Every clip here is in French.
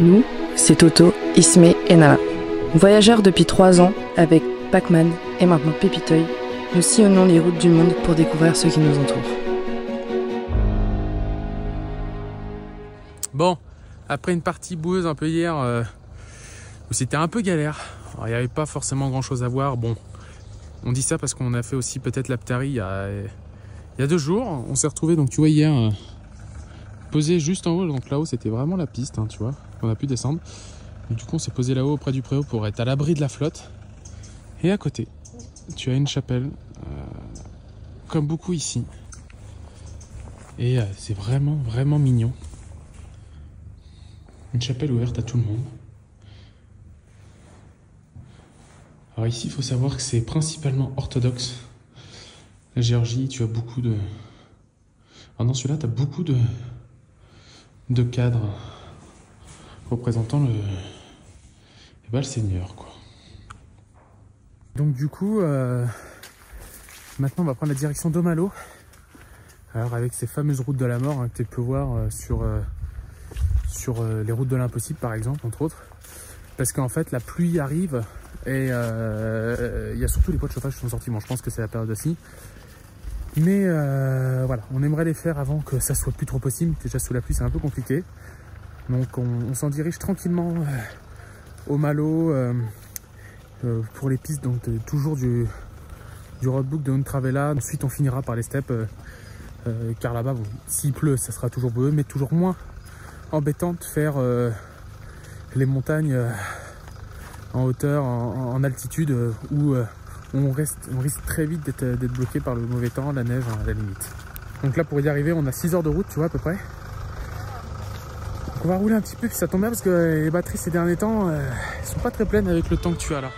Nous, c'est Toto, Ismé et Nala. Voyageurs depuis 3 ans, avec Pac-Man et maintenant Pépitoy, nous sillonnons les routes du monde pour découvrir ce qui nous entoure. Bon, après une partie boueuse un peu hier, où c'était un peu galère, alors, il n'y avait pas forcément grand chose à voir. Bon, on dit ça parce qu'on a fait aussi peut-être l'Aptari il y a 2 jours. On s'est retrouvé, donc tu vois, hier, posé juste en haut. Donc là-haut, c'était vraiment la piste, hein, tu vois, on a pu descendre. Et du coup, on s'est posé là-haut auprès du préau pour être à l'abri de la flotte. Et à côté, tu as une chapelle, comme beaucoup ici. Et c'est vraiment, vraiment mignon. Une chapelle ouverte à tout le monde. Alors ici, il faut savoir que c'est principalement orthodoxe. La Géorgie, tu as beaucoup de... Ah non, celui-là, tu as beaucoup de cadres représentant le Seigneur, quoi. Donc du coup, maintenant on va prendre la direction d'Omalo. Alors avec ces fameuses routes de la mort, hein, que tu peux voir sur les routes de l'impossible par exemple, entre autres. Parce qu'en fait la pluie arrive et il y a surtout les pots de chauffage qui sont sortis. Bon, je pense que c'est la période aussi. Mais voilà, on aimerait les faire avant que ça soit plus trop possible. Déjà sous la pluie c'est un peu compliqué. Donc on s'en dirige tranquillement au Malo pour les pistes, donc toujours du roadbook de Untravela. Ensuite on finira par les steppes car là-bas, bon, s'il pleut ça sera toujours beau, mais toujours moins embêtant de faire les montagnes en hauteur, en altitude où on risque très vite d'être bloqué par le mauvais temps, la neige à la limite. Donc là pour y arriver on a 6 heures de route, tu vois, à peu près. Donc on va rouler un petit peu, puis ça tombe bien parce que les batteries ces derniers temps elles sont pas très pleines avec le temps que tu as là.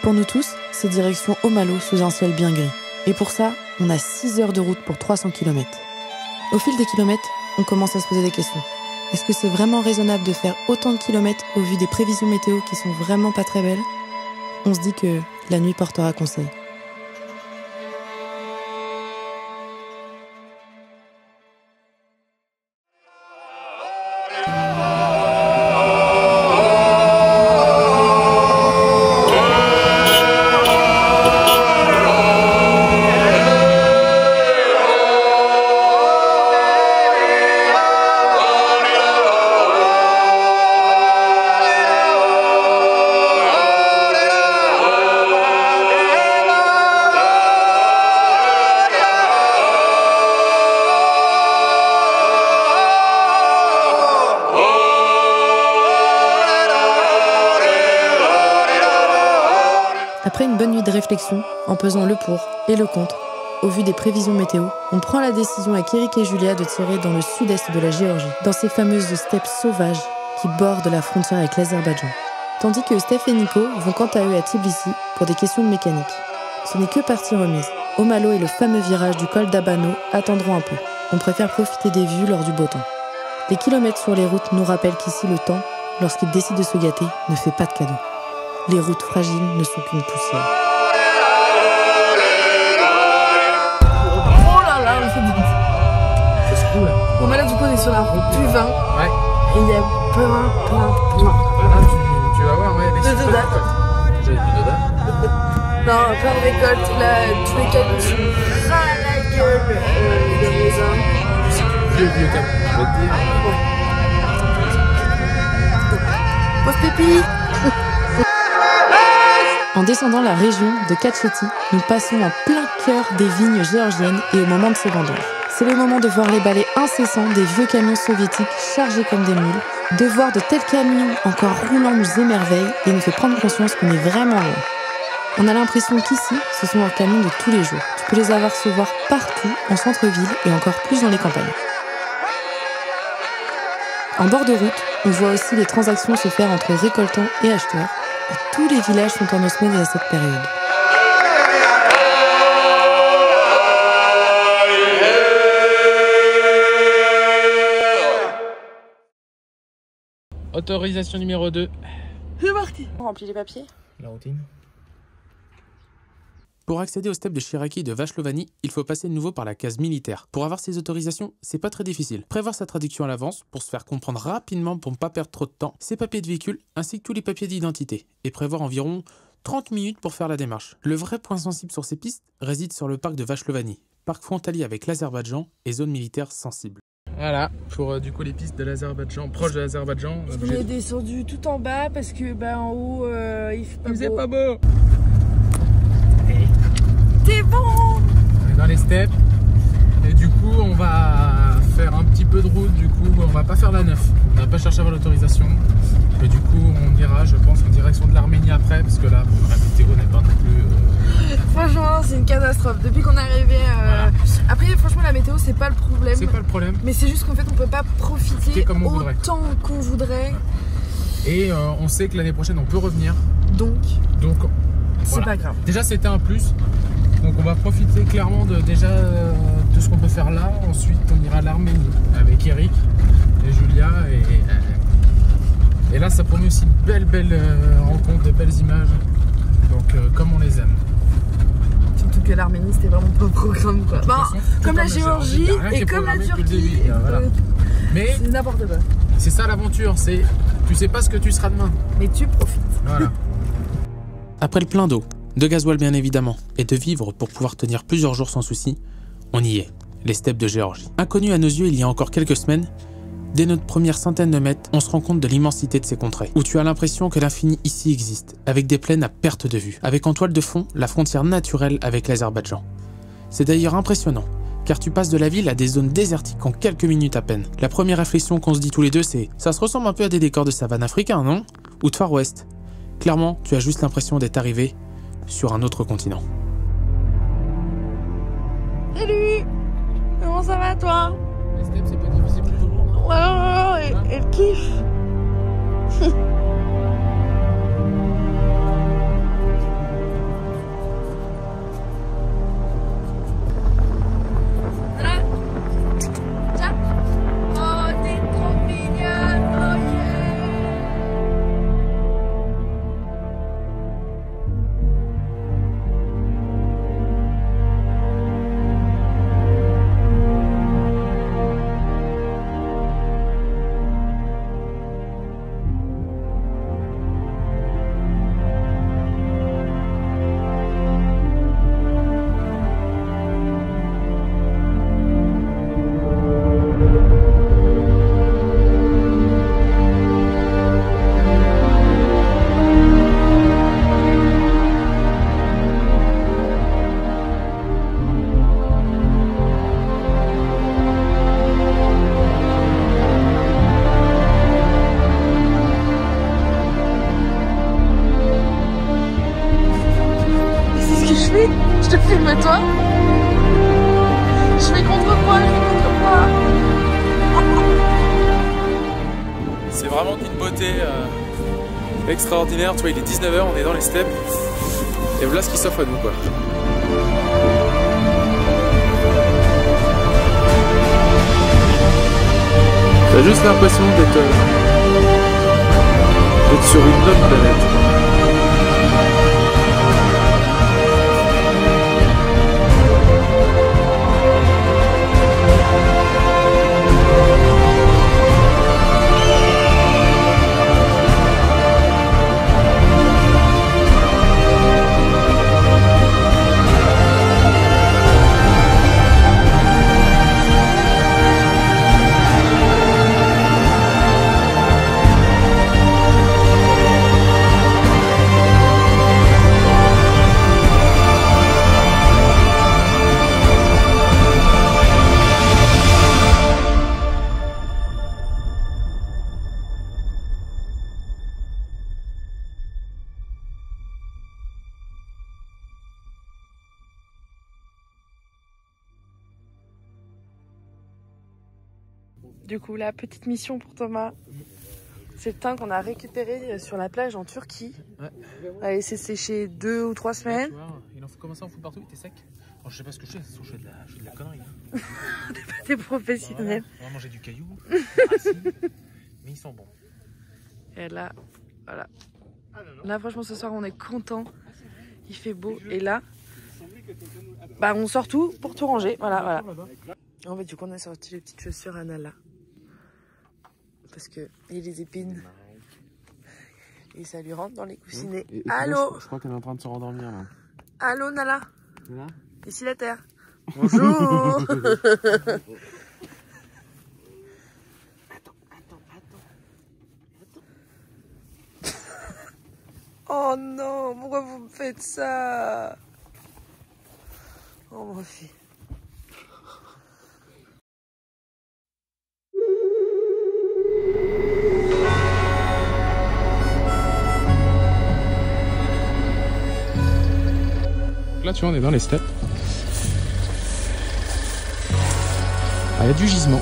Pour nous tous, c'est direction Omalo sous un ciel bien gris. Et pour ça, on a 6 heures de route pour 300 km. Au fil des kilomètres, on commence à se poser des questions. Est-ce que c'est vraiment raisonnable de faire autant de kilomètres au vu des prévisions météo qui sont vraiment pas très belles? On se dit que la nuit portera conseil. Après une bonne nuit de réflexion, en pesant le pour et le contre, au vu des prévisions météo, on prend la décision avec Eric et Julia de tirer dans le sud-est de la Géorgie, dans ces fameuses steppes sauvages qui bordent la frontière avec l'Azerbaïdjan. Tandis que Steph et Nico vont quant à eux à Tbilissi pour des questions de mécanique. Ce n'est que partie remise. Omalo et le fameux virage du col d'Abano attendront un peu. On préfère profiter des vues lors du beau temps. Les kilomètres sur les routes nous rappellent qu'ici le temps, lorsqu'il décide de se gâter, ne fait pas de cadeaux. Les routes fragiles ne sont qu'une poussière. Oh là là, on fait du vite. C'est cool. Bon, mais là, du coup, on est sur la route du vin. Ouais. Et il y a plein. Là, tu vas voir, ouais, les De Doda. J'ai du Doda. Non, plein de récoltes. Là, tous les camions sont ras à la gueule de raisins. Vieux camion, je vais te dire. Pauvre Pépi. En descendant la région de Katcheti, nous passons en plein cœur des vignes géorgiennes et au moment de ces vendanges. C'est le moment de voir les balais incessants des vieux camions soviétiques chargés comme des mules. De voir de tels camions encore roulants nous émerveille et nous fait prendre conscience qu'on est vraiment loin. On a l'impression qu'ici, ce sont leurs camions de tous les jours. Tu peux les apercevoir partout, en centre-ville et encore plus dans les campagnes. En bord de route, on voit aussi les transactions se faire entre récoltants et acheteurs. Et tous les villages sont en osmose à cette période. Autorisation numéro 2. C'est parti. On remplit les papiers. La routine. Pour accéder aux steppes de Chiraki et de Vashlovani, il faut passer de nouveau par la case militaire. Pour avoir ces autorisations, c'est pas très difficile. Prévoir sa traduction à l'avance pour se faire comprendre rapidement pour ne pas perdre trop de temps, ses papiers de véhicule ainsi que tous les papiers d'identité, et prévoir environ 30 minutes pour faire la démarche. Le vrai point sensible sur ces pistes réside sur le parc de Vashlovani, parc frontalier avec l'Azerbaïdjan et zone militaire sensible. Voilà, pour du coup les pistes de l'Azerbaïdjan, proche de l'Azerbaïdjan. On est descendu tout en bas parce que en haut il fait pas beau. C'est bon. On est dans les steppes et du coup on va faire un petit peu de route, du coup on va pas faire la 9, on va pas chercher à avoir l'autorisation et du coup on ira je pense en direction de l'Arménie après parce que là la météo n'est pas non plus... Franchement c'est une catastrophe depuis qu'on est arrivé Voilà. Après franchement la météo c'est pas le problème. C'est pas le problème. Mais c'est juste qu'en fait on peut pas profiter comme on autant qu'on voudrait. Et on sait que l'année prochaine on peut revenir. Donc c'est voilà. pas grave. Déjà c'était un plus. Donc on va profiter clairement de ce qu'on peut faire là. Ensuite on ira à l'Arménie avec Eric et Julia et là ça promet aussi de belles rencontres, de belles images. Donc comme on les aime. Surtout que l'Arménie c'était vraiment pas le programme quoi. Comme la Géorgie et comme la Turquie. Voilà. Mais c'est n'importe quoi. C'est ça l'aventure, c'est tu sais pas ce que tu seras demain. Mais tu profites. Voilà. Après le plein d'eau, de gasoil bien évidemment, et de vivres pour pouvoir tenir plusieurs jours sans souci, on y est, les steppes de Géorgie. Inconnus à nos yeux il y a encore quelques semaines, dès notre première centaine de mètres, on se rend compte de l'immensité de ces contrées, où tu as l'impression que l'infini ici existe, avec des plaines à perte de vue, avec en toile de fond la frontière naturelle avec l'Azerbaïdjan. C'est d'ailleurs impressionnant, car tu passes de la ville à des zones désertiques en quelques minutes à peine. La première réflexion qu'on se dit tous les deux c'est « ça se ressemble un peu à des décors de savane africain, non ? Ou de Far West ?» Clairement, tu as juste l'impression d'être arrivé sur un autre continent. Salut! Comment ça va toi? Les steppes c'est pas difficile pour tout le monde. Ouais, elle kiffe. Je te filme toi. Je fais contre-poids. C'est vraiment d'une beauté extraordinaire. Tu vois, il est 19h, on est dans les steppes. Et voilà ce qui s'offre à nous, quoi. T'as juste l'impression d'être sur une autre planète. Du coup, la petite mission pour Thomas, c'est le thym qu'on a récupéré sur la plage en Turquie. Ouais. On l'a laissé sécher 2 ou 3 semaines. Ouais, il en faut commencer à en foutre partout, il était sec. Alors, je sais pas ce que je fais, je fais de la connerie. Hein. On n'est pas des professionnels. On va manger du caillou, mais ils sont bons. Et là, voilà. Là, franchement, ce soir, on est content. Il fait beau. Et là, Bah on sort tout pour tout ranger, voilà. En fait du coup on a sorti les petites chaussures à Nala. Parce que il y a les épines. Et ça lui rentre dans les coussinets. Allô? Je crois qu'elle est en train de se rendormir là. Allô Nala? Là? Ici la terre. Bonjour. Oh non, pourquoi vous me faites ça? Oh mon fils. Là tu vois on est dans les steppes. Ah, il y a du gisement.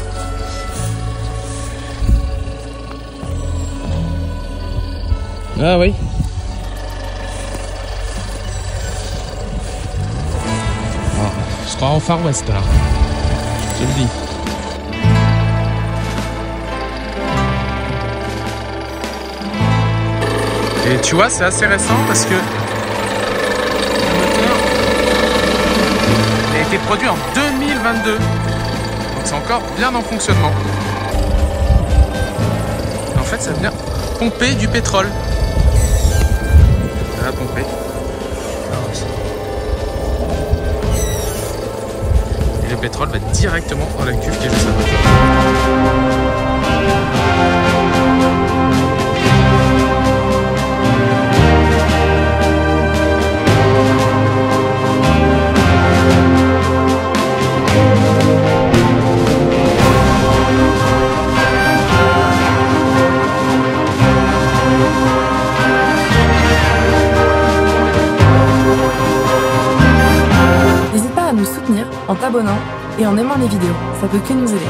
Ah oui. On se croit au Far West là. Je le dis. Et tu vois c'est assez récent parce que le moteur a été produit en 2022. Donc c'est encore bien en fonctionnement. En fait ça vient pomper du pétrole. Ça va pomper. Et le pétrole va directement dans la cuve qui est juste à côté. N'hésite pas à nous soutenir en t'abonnant et en aimant les vidéos, ça peut que nous aider.